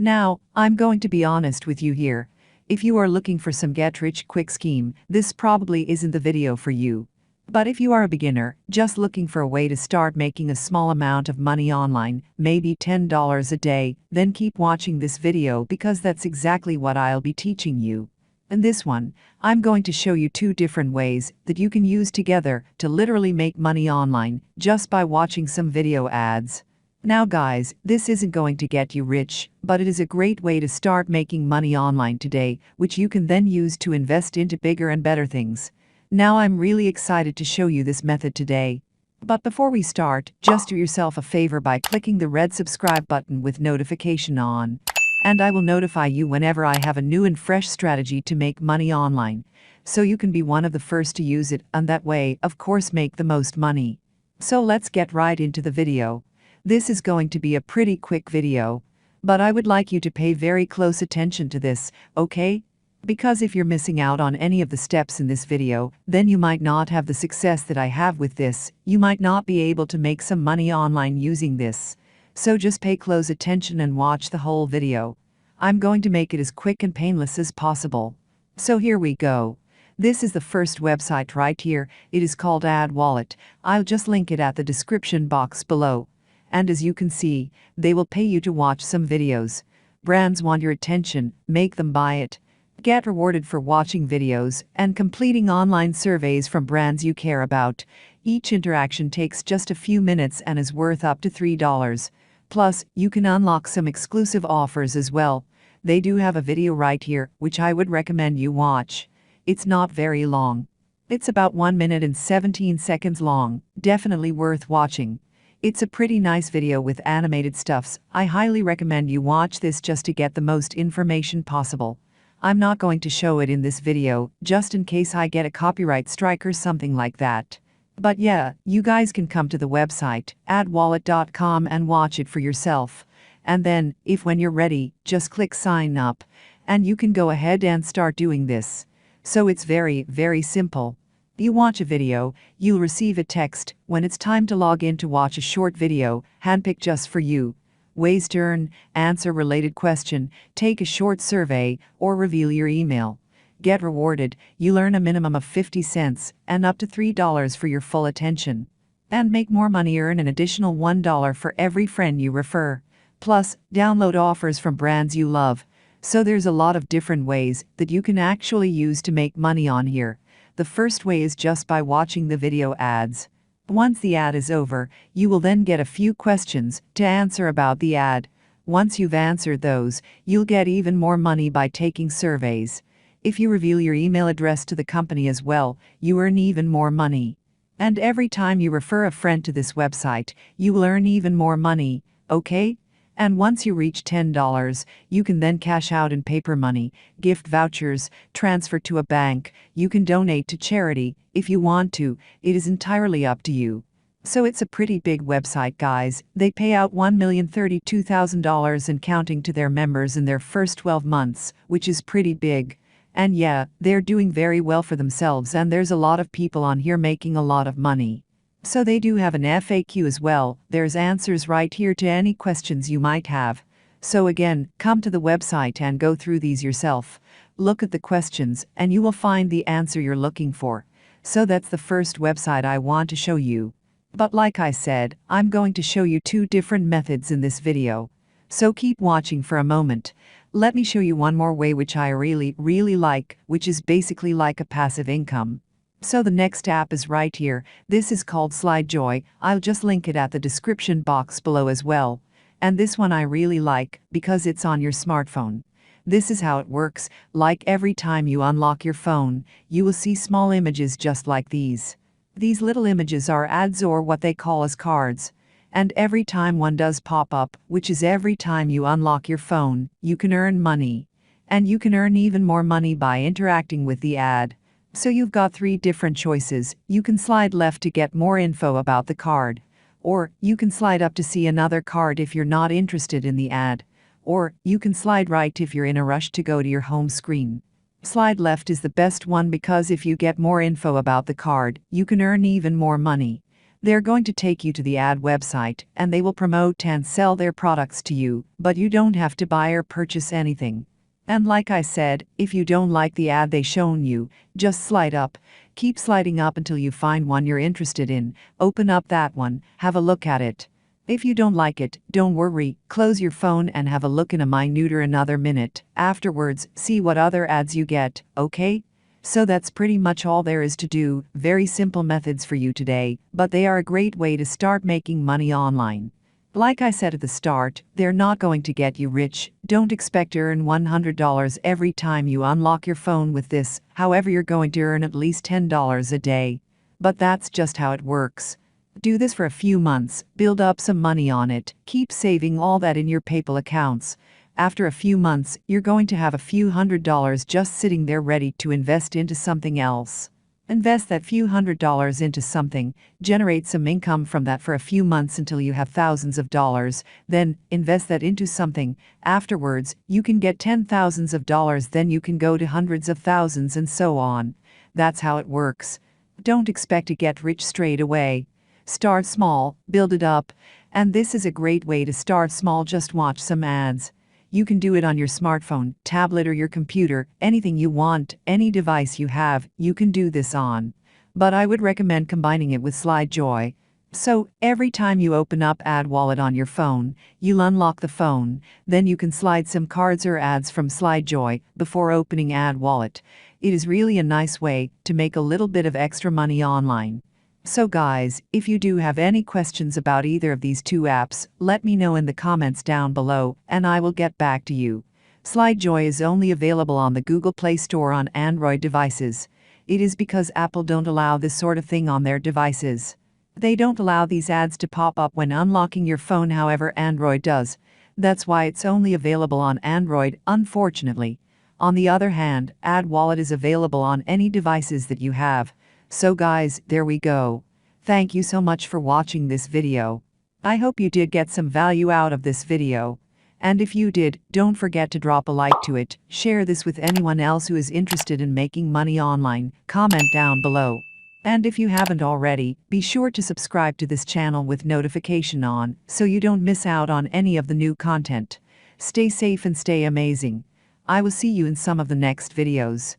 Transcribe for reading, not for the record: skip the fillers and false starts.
Now, I'm going to be honest with you here. If you are looking for some get-rich-quick scheme, this probably isn't the video for you. But if you are a beginner, just looking for a way to start making a small amount of money online, maybe $10 a day, then keep watching this video because that's exactly what I'll be teaching you. In this one, I'm going to show you two different ways that you can use together to literally make money online just by watching some video ads. Now guys, this isn't going to get you rich, but it is a great way to start making money online today, which you can then use to invest into bigger and better things. Now I'm really excited to show you this method today. But before we start, just do yourself a favor by clicking the red subscribe button with notification on. And I will notify you whenever I have a new and fresh strategy to make money online. So you can be one of the first to use it and that way, of course, make the most money. So let's get right into the video. This is going to be a pretty quick video. But I would like you to pay very close attention to this, okay? Because if you're missing out on any of the steps in this video, then you might not have the success that I have with this. You might not be able to make some money online using this. So just pay close attention and watch the whole video. I'm going to make it as quick and painless as possible. So here we go. This is the first website right here. It is called Ad Wallet. I'll just link it at the description box below. And as you can see, they will pay you to watch some videos. Brands want your attention, make them buy it. Get rewarded for watching videos and completing online surveys from brands you care about. Each interaction takes just a few minutes and is worth up to $3. Plus, you can unlock some exclusive offers as well. They do have a video right here, which I would recommend you watch. It's not very long. It's about 1 minute and 17 seconds long, definitely worth watching. It's a pretty nice video with animated stuffs. I highly recommend you watch this just to get the most information possible. I'm not going to show it in this video, just in case I get a copyright strike or something like that. But yeah, you guys can come to the website, adwallet.com, and watch it for yourself. And then, if when you're ready, just click sign up. And you can go ahead and start doing this. So it's very, very simple. You watch a video, you'll receive a text when it's time to log in to watch a short video, handpicked just for you. Ways to earn: answer related question, take a short survey, or reveal your email. Get rewarded: you'll earn a minimum of 50 cents and up to $3 for your full attention. And make more money: earn an additional $1 for every friend you refer. Plus, download offers from brands you love. So there's a lot of different ways that you can actually use to make money on here. The first way is just by watching the video ads. Once the ad is over, you will then get a few questions to answer about the ad. Once you've answered those, you'll get even more money by taking surveys. If you reveal your email address to the company as well, you earn even more money. And every time you refer a friend to this website, you will earn even more money, okay? And once you reach $10, you can then cash out in paper money, gift vouchers, transfer to a bank. You can donate to charity if you want to. It is entirely up to you. So it's a pretty big website, guys. They pay out $1,032,000 and counting to their members in their first 12 months, which is pretty big. And yeah, they're doing very well for themselves, and there's a lot of people on here making a lot of money. So they do have an FAQ as well. There's answers right here to any questions you might have. So again, come to the website and go through these yourself. Look at the questions and you will find the answer you're looking for. So that's the first website I want to show you. But like I said, I'm going to show you two different methods in this video. So keep watching for a moment. Let me show you one more way which I really like, which is basically like a passive income. So the next app is right here. This is called SlideJoy. I'll just link it at the description box below as well. And this one I really like because it's on your smartphone. This is how it works. Like every time you unlock your phone, you will see small images just like these. These little images are ads, or what they call as cards. And every time one does pop up, which is every time you unlock your phone, you can earn money. And you can earn even more money by interacting with the ad. So you've got three different choices. You can slide left to get more info about the card. Or you can slide up to see another card if you're not interested in the ad. Or you can slide right if you're in a rush to go to your home screen. Slide left is the best one because if you get more info about the card, you can earn even more money. They're going to take you to the ad website and they will promote and sell their products to you, but you don't have to buy or purchase anything. And like I said, if you don't like the ad they shown you, just slide up. Keep sliding up until you find one you're interested in. Open up that one, have a look at it. If you don't like it, don't worry, close your phone and have a look in a minute or another minute. Afterwards, see what other ads you get, okay? So that's pretty much all there is to do. Very simple methods for you today, but they are a great way to start making money online. Like I said at the start, they're not going to get you rich. Don't expect to earn $100 every time you unlock your phone with this. However, you're going to earn at least $10 a day. But that's just how it works. Do this for a few months, build up some money on it, keep saving all that in your PayPal accounts. After a few months, you're going to have a few $100s just sitting there ready to invest into something else. Invest that few $100s into something, generate some income from that for a few months until you have thousands of dollars, then invest that into something. Afterwards, you can get $10,000s, then you can go to hundreds of thousands and so on. That's how it works. Don't expect to get rich straight away. Start small, build it up, and this is a great way to start small. Just watch some ads. You can do it on your smartphone, tablet, or your computer, anything you want, any device you have, you can do this on. But I would recommend combining it with SlideJoy. So, every time you open up Ad Wallet on your phone, you'll unlock the phone, then you can slide some cards or ads from SlideJoy before opening Ad Wallet. It is really a nice way to make a little bit of extra money online. So guys, if you do have any questions about either of these two apps, let me know in the comments down below, and I will get back to you. SlideJoy is only available on the Google Play Store on Android devices. It is because Apple don't allow this sort of thing on their devices. They don't allow these ads to pop up when unlocking your phone, however Android does. That's why it's only available on Android, unfortunately. On the other hand, Ad Wallet is available on any devices that you have. So guys, there we go. Thank you so much for watching this video. I hope you did get some value out of this video. And if you did, don't forget to drop a like to it, share this with anyone else who is interested in making money online, comment down below. And if you haven't already, be sure to subscribe to this channel with notification on, so you don't miss out on any of the new content. Stay safe and stay amazing. I will see you in some of the next videos.